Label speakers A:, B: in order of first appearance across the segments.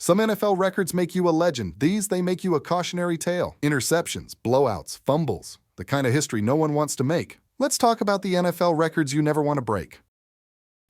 A: Some NFL records make you a legend. These, they make you a cautionary tale. Interceptions, blowouts, fumbles, the kind of history no one wants to make. Let's talk about the NFL records you never want to break.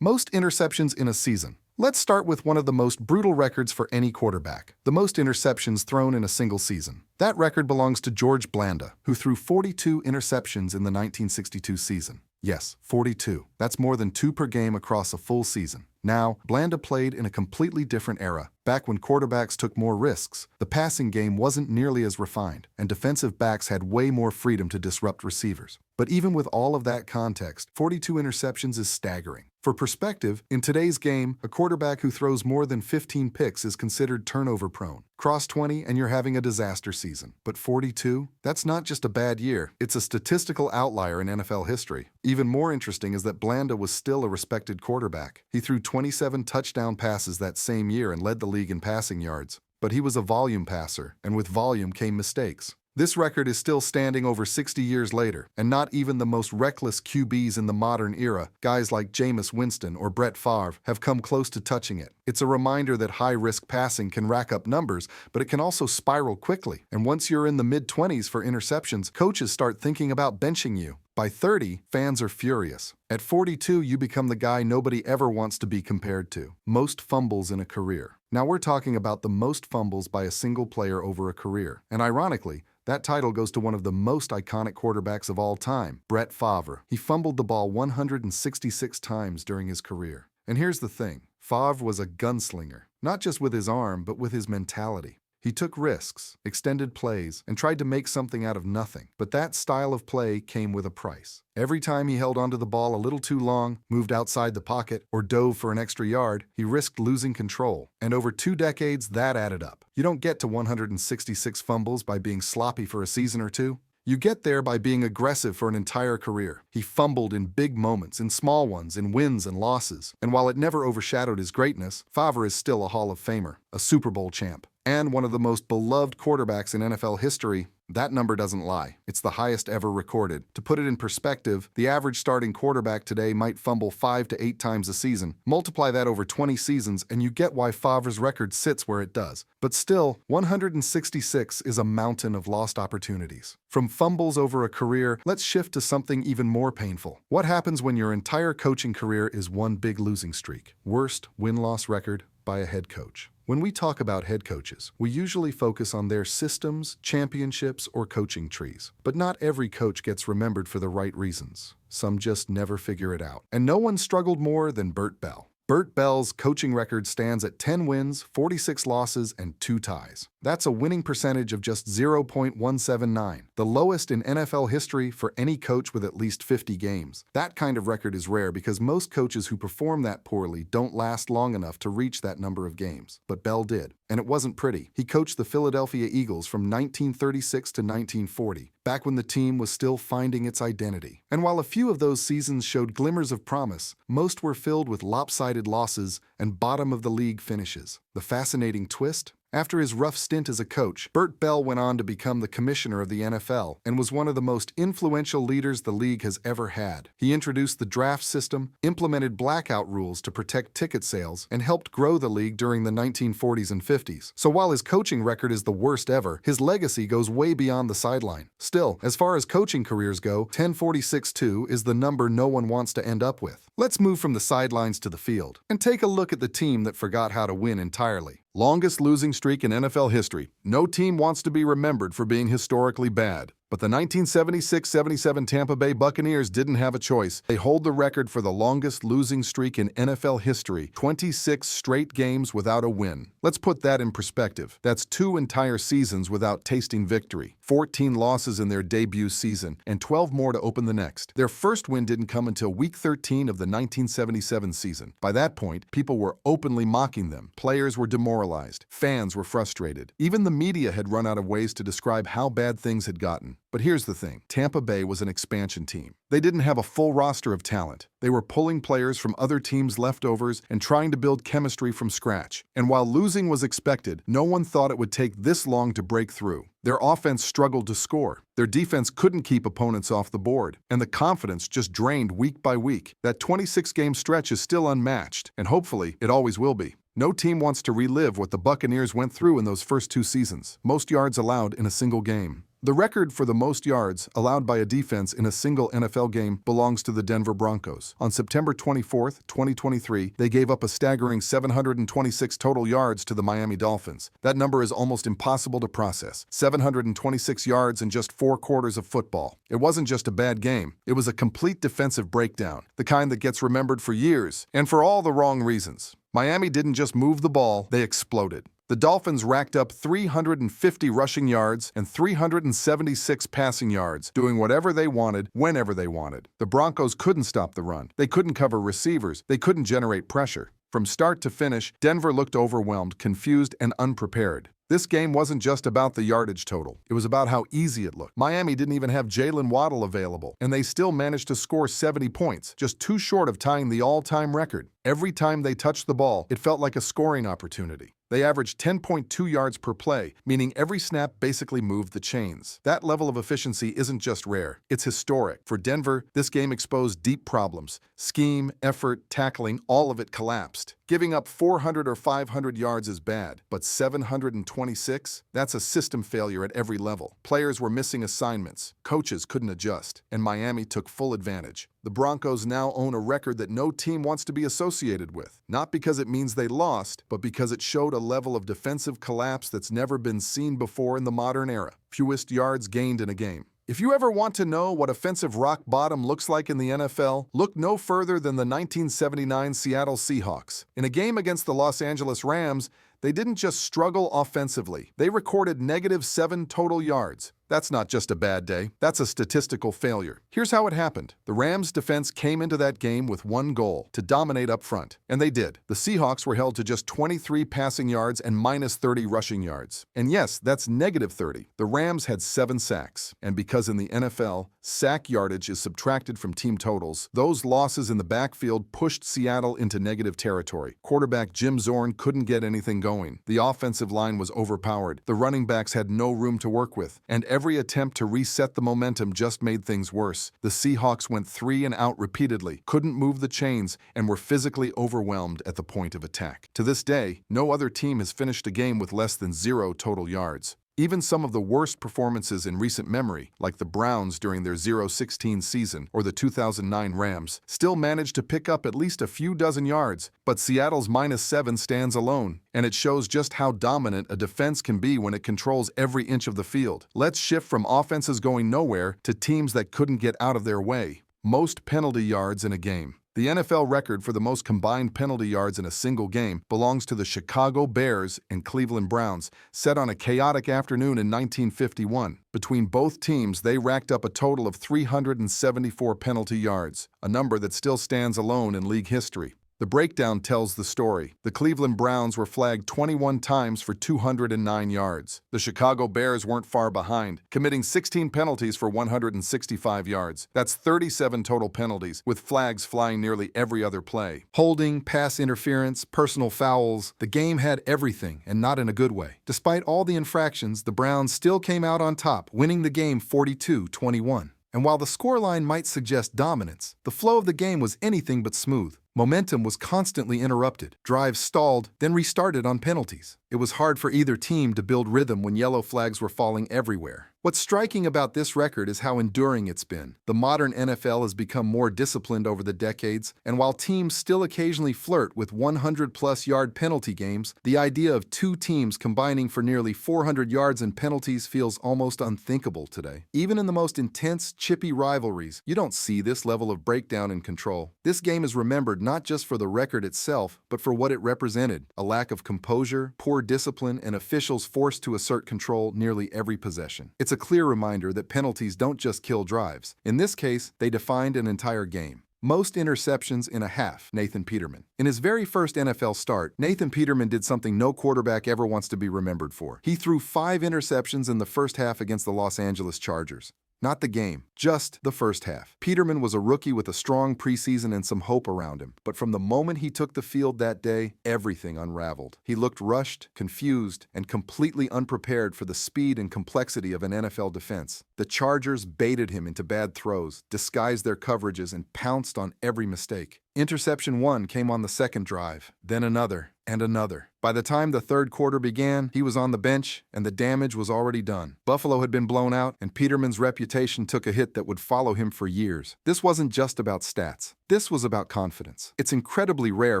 A: Most interceptions in a season. Let's start with one of the most brutal records for any quarterback. The most interceptions thrown in a single season. That record belongs to George Blanda, who threw 42 interceptions in the 1962 season. Yes, 42. That's more than 2 per game across a full season. Now, Blanda played in a completely different era. Back when quarterbacks took more risks, the passing game wasn't nearly as refined, and defensive backs had way more freedom to disrupt receivers. But even with all of that context, 42 interceptions is staggering. For perspective, in today's game, a quarterback who throws more than 15 picks is considered turnover-prone. Cross 20 and you're having a disaster season. But 42? That's not just a bad year. It's a statistical outlier in NFL history. Even more interesting is that Blanda was still a respected quarterback. He threw 27 touchdown passes that same year and led the league in passing yards. But he was a volume passer, and with volume came mistakes. This record is still standing over 60 years later, and not even the most reckless QBs in the modern era, guys like Jameis Winston or Brett Favre, have come close to touching it. It's a reminder that high-risk passing can rack up numbers, but it can also spiral quickly. And once you're in the mid-20s for interceptions, coaches start thinking about benching you. By 30, fans are furious. At 42, you become the guy nobody ever wants to be compared to. Most fumbles in a career. Now we're talking about the most fumbles by a single player over a career. And ironically, that title goes to one of the most iconic quarterbacks of all time, Brett Favre. He fumbled the ball 166 times during his career. And here's the thing, Favre was a gunslinger, not just with his arm, but with his mentality. He took risks, extended plays, and tried to make something out of nothing. But that style of play came with a price. Every time he held onto the ball a little too long, moved outside the pocket, or dove for an extra yard, he risked losing control. And over 2 decades, that added up. You don't get to 166 fumbles by being sloppy for a season or two. You get there by being aggressive for an entire career. He fumbled in big moments, in small ones, in wins and losses. And while it never overshadowed his greatness, Favre is still a Hall of Famer, a Super Bowl champ, and one of the most beloved quarterbacks in NFL history. That number doesn't lie. It's the highest ever recorded. To put it in perspective, the average starting quarterback today might fumble 5 to 8 times a season. Multiply that over 20 seasons and you get why Favre's record sits where it does. But still, 166 is a mountain of lost opportunities. From fumbles over a career, let's shift to something even more painful. What happens when your entire coaching career is one big losing streak? Worst win-loss record by a head coach. When we talk about head coaches, we usually focus on their systems, championships, or coaching trees. But not every coach gets remembered for the right reasons. Some just never figure it out. And no one struggled more than Bert Bell. Bert Bell's coaching record stands at 10 wins, 46 losses, and 2 ties. That's a winning percentage of just 0.179, the lowest in NFL history for any coach with at least 50 games. That kind of record is rare because most coaches who perform that poorly don't last long enough to reach that number of games. But Bell did, and it wasn't pretty. He coached the Philadelphia Eagles from 1936 to 1940, back when the team was still finding its identity. And while a few of those seasons showed glimmers of promise, most were filled with lopsided losses and bottom-of-the-league finishes. The fascinating twist? After his rough stint as a coach, Bert Bell went on to become the commissioner of the NFL and was one of the most influential leaders the league has ever had. He introduced the draft system, implemented blackout rules to protect ticket sales, and helped grow the league during the 1940s and 50s. So while his coaching record is the worst ever, his legacy goes way beyond the sideline. Still, as far as coaching careers go, 1046-2 is the number no one wants to end up with. Let's move from the sidelines to the field and take a look at the team that forgot how to win entirely. Longest losing streak in NFL history. No team wants to be remembered for being historically bad. But the 1976-77 Tampa Bay Buccaneers didn't have a choice. They hold the record for the longest losing streak in NFL history, 26 straight games without a win. Let's put that in perspective. That's 2 entire seasons without tasting victory, 14 losses in their debut season, and 12 more to open the next. Their first win didn't come until Week 13 of the 1977 season. By that point, people were openly mocking them. Players were demoralized. Fans were frustrated. Even the media had run out of ways to describe how bad things had gotten. But here's the thing, Tampa Bay was an expansion team. They didn't have a full roster of talent. They were pulling players from other teams' leftovers and trying to build chemistry from scratch. And while losing was expected, no one thought it would take this long to break through. Their offense struggled to score. Their defense couldn't keep opponents off the board. And the confidence just drained week by week. That 26-game stretch is still unmatched, and hopefully it always will be. No team wants to relive what the Buccaneers went through in those first 2 seasons. Most yards allowed in a single game. The record for the most yards allowed by a defense in a single NFL game belongs to the Denver Broncos. On September 24, 2023, they gave up a staggering 726 total yards to the Miami Dolphins. That number is almost impossible to process. 726 yards in just 4 quarters of football. It wasn't just a bad game. It was a complete defensive breakdown, the kind that gets remembered for years, and for all the wrong reasons. Miami didn't just move the ball, they exploded. The Dolphins racked up 350 rushing yards and 376 passing yards, doing whatever they wanted, whenever they wanted. The Broncos couldn't stop the run. They couldn't cover receivers. They couldn't generate pressure. From start to finish, Denver looked overwhelmed, confused, and unprepared. This game wasn't just about the yardage total. It was about how easy it looked. Miami didn't even have Jalen Waddle available, and they still managed to score 70 points, just 2 short of tying the all-time record. Every time they touched the ball, it felt like a scoring opportunity. They averaged 10.2 yards per play, meaning every snap basically moved the chains. That level of efficiency isn't just rare, it's historic. For Denver, this game exposed deep problems. Scheme, effort, tackling, all of it collapsed. Giving up 400 or 500 yards is bad, but 726? That's a system failure at every level. Players were missing assignments, coaches couldn't adjust, and Miami took full advantage. The Broncos now own a record that no team wants to be associated with, not because it means they lost, but because it showed a level of defensive collapse that's never been seen before in the modern era. Fewest yards gained in a game. If you ever want to know what offensive rock bottom looks like in the NFL, look no further than the 1979 Seattle Seahawks. In a game against the Los Angeles Rams, they didn't just struggle offensively. They recorded -7 total yards. That's not just a bad day. That's a statistical failure. Here's how it happened. The Rams' defense came into that game with one goal, to dominate up front. And they did. The Seahawks were held to just 23 passing yards and -30 rushing yards. And yes, that's -30. The Rams had 7 sacks. And because in the NFL, sack yardage is subtracted from team totals, those losses in the backfield pushed Seattle into negative territory. Quarterback Jim Zorn couldn't get anything going. The offensive line was overpowered. The running backs had no room to work with. And every attempt to reset the momentum just made things worse. The Seahawks went 3 and out repeatedly, couldn't move the chains, and were physically overwhelmed at the point of attack. To this day, no other team has finished a game with less than 0 total yards. Even some of the worst performances in recent memory, like the Browns during their 0-16 season or the 2009 Rams, still managed to pick up at least a few dozen yards, but Seattle's -7 stands alone, and it shows just how dominant a defense can be when it controls every inch of the field. Let's shift from offenses going nowhere to teams that couldn't get out of their way. Most penalty yards in a game. The NFL record for the most combined penalty yards in a single game belongs to the Chicago Bears and Cleveland Browns, set on a chaotic afternoon in 1951. Between both teams, they racked up a total of 374 penalty yards, a number that still stands alone in league history. The breakdown tells the story. The Cleveland Browns were flagged 21 times for 209 yards. The Chicago Bears weren't far behind, committing 16 penalties for 165 yards. That's 37 total penalties, with flags flying nearly every other play. Holding, pass interference, personal fouls, the game had everything, and not in a good way. Despite all the infractions, the Browns still came out on top, winning the game 42-21. And while the scoreline might suggest dominance, the flow of the game was anything but smooth. Momentum was constantly interrupted, drives stalled, then restarted on penalties. It was hard for either team to build rhythm when yellow flags were falling everywhere. What's striking about this record is how enduring it's been. The modern NFL has become more disciplined over the decades, and while teams still occasionally flirt with 100-plus yard penalty games, the idea of 2 teams combining for nearly 400 yards in penalties feels almost unthinkable today. Even in the most intense, chippy rivalries, you don't see this level of breakdown and control. This game is remembered not just for the record itself, but for what it represented: a lack of composure, poor discipline, and officials forced to assert control nearly every possession. It's a clear reminder that penalties don't just kill drives. In this case, they defined an entire game. Most interceptions in a half, Nathan Peterman. In his very first NFL start, Nathan Peterman did something no quarterback ever wants to be remembered for. He threw 5 interceptions in the first half against the Los Angeles Chargers. Not the game, just the first half. Peterman was a rookie with a strong preseason and some hope around him. But from the moment he took the field that day, everything unraveled. He looked rushed, confused, and completely unprepared for the speed and complexity of an NFL defense. The Chargers baited him into bad throws, disguised their coverages, and pounced on every mistake. Interception 1 came on the second drive, then another, and another. By the time the third quarter began, he was on the bench, and the damage was already done. Buffalo had been blown out, and Peterman's reputation took a hit that would follow him for years. This wasn't just about stats. This was about confidence. It's incredibly rare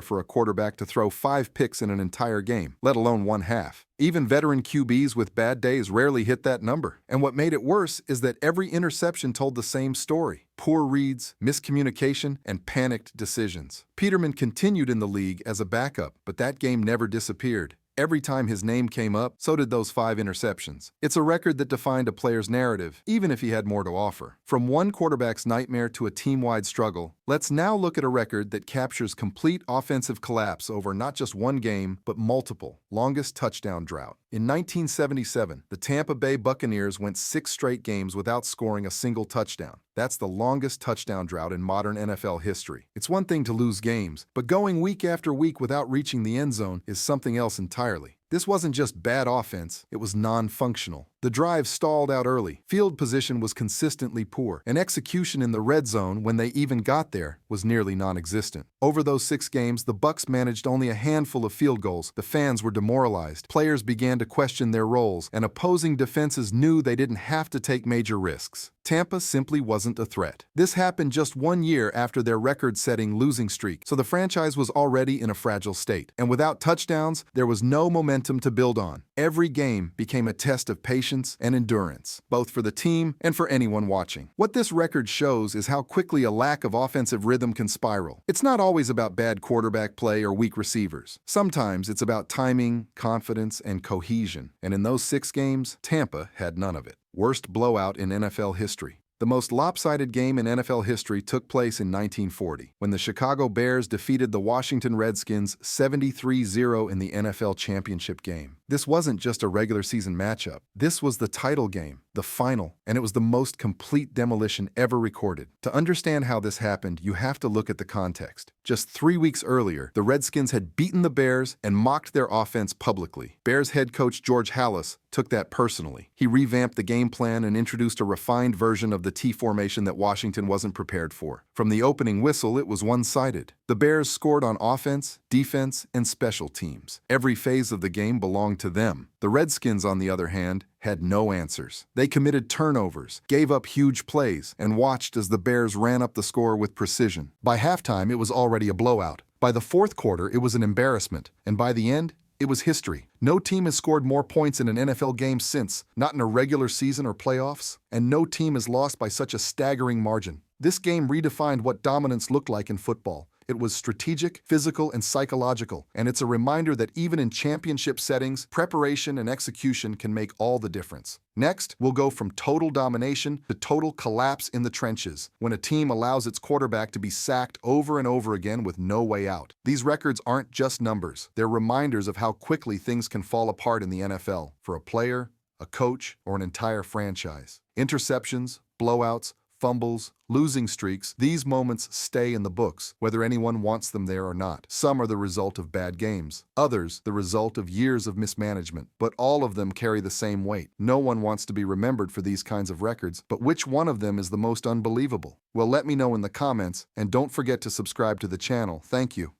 A: for a quarterback to throw 5 picks in an entire game, let alone one half. Even veteran QBs with bad days rarely hit that number. And what made it worse is that every interception told the same story: poor reads, miscommunication, and panicked decisions. Peterman continued in the league as a backup, but that game never disappeared. Every time his name came up, so did those 5 interceptions. It's a record that defined a player's narrative, even if he had more to offer. From one quarterback's nightmare to a team-wide struggle, let's now look at a record that captures complete offensive collapse over not just one game, but multiple. Longest touchdown drought. In 1977, the Tampa Bay Buccaneers went 6 straight games without scoring a single touchdown. That's the longest touchdown drought in modern NFL history. It's one thing to lose games, but going week after week without reaching the end zone is something else entirely. This wasn't just bad offense, it was non-functional. The drive stalled out early, field position was consistently poor, and execution in the red zone, when they even got there, was nearly non-existent. Over those 6 games, the Bucs managed only a handful of field goals. The fans were demoralized, players began to question their roles, and opposing defenses knew they didn't have to take major risks. Tampa simply wasn't a threat. This happened just 1 year after their record-setting losing streak, so the franchise was already in a fragile state. And without touchdowns, there was no momentum to build on. Every game became a test of patience and endurance, both for the team and for anyone watching. What this record shows is how quickly a lack of offensive rhythm can spiral. It's not always about bad quarterback play or weak receivers. Sometimes it's about timing, confidence, and cohesion. And in those 6 games, Tampa had none of it. Worst blowout in NFL history. The most lopsided game in NFL history took place in 1940, when the Chicago Bears defeated the Washington Redskins 73-0 in the NFL championship game. This wasn't just a regular season matchup. This was the title game, the final, and it was the most complete demolition ever recorded. To understand how this happened, you have to look at the context. Just 3 weeks earlier, the Redskins had beaten the Bears and mocked their offense publicly. Bears head coach George Halas took that personally. He revamped the game plan and introduced a refined version of the T formation that Washington wasn't prepared for. From the opening whistle, it was one-sided. The Bears scored on offense, defense, and special teams. Every phase of the game belonged to them. The Redskins, on the other hand, had no answers. They committed turnovers, gave up huge plays, and watched as the Bears ran up the score with precision. By halftime, it was already a blowout. By the fourth quarter, it was an embarrassment. And by the end, it was history. No team has scored more points in an NFL game since, not in a regular season or playoffs, and no team has lost by such a staggering margin. This game redefined what dominance looked like in football. It was strategic, physical, and psychological, and it's a reminder that even in championship settings, preparation and execution can make all the difference. Next, we'll go from total domination to total collapse in the trenches, when a team allows its quarterback to be sacked over and over again with no way out. These records aren't just numbers. They're reminders of how quickly things can fall apart in the NFL, for a player, a coach, or an entire franchise. Interceptions, blowouts, fumbles, losing streaks, these moments stay in the books, whether anyone wants them there or not. Some are the result of bad games, others the result of years of mismanagement, but all of them carry the same weight. No one wants to be remembered for these kinds of records, but which one of them is the most unbelievable? Well, let me know in the comments, and don't forget to subscribe to the channel. Thank you.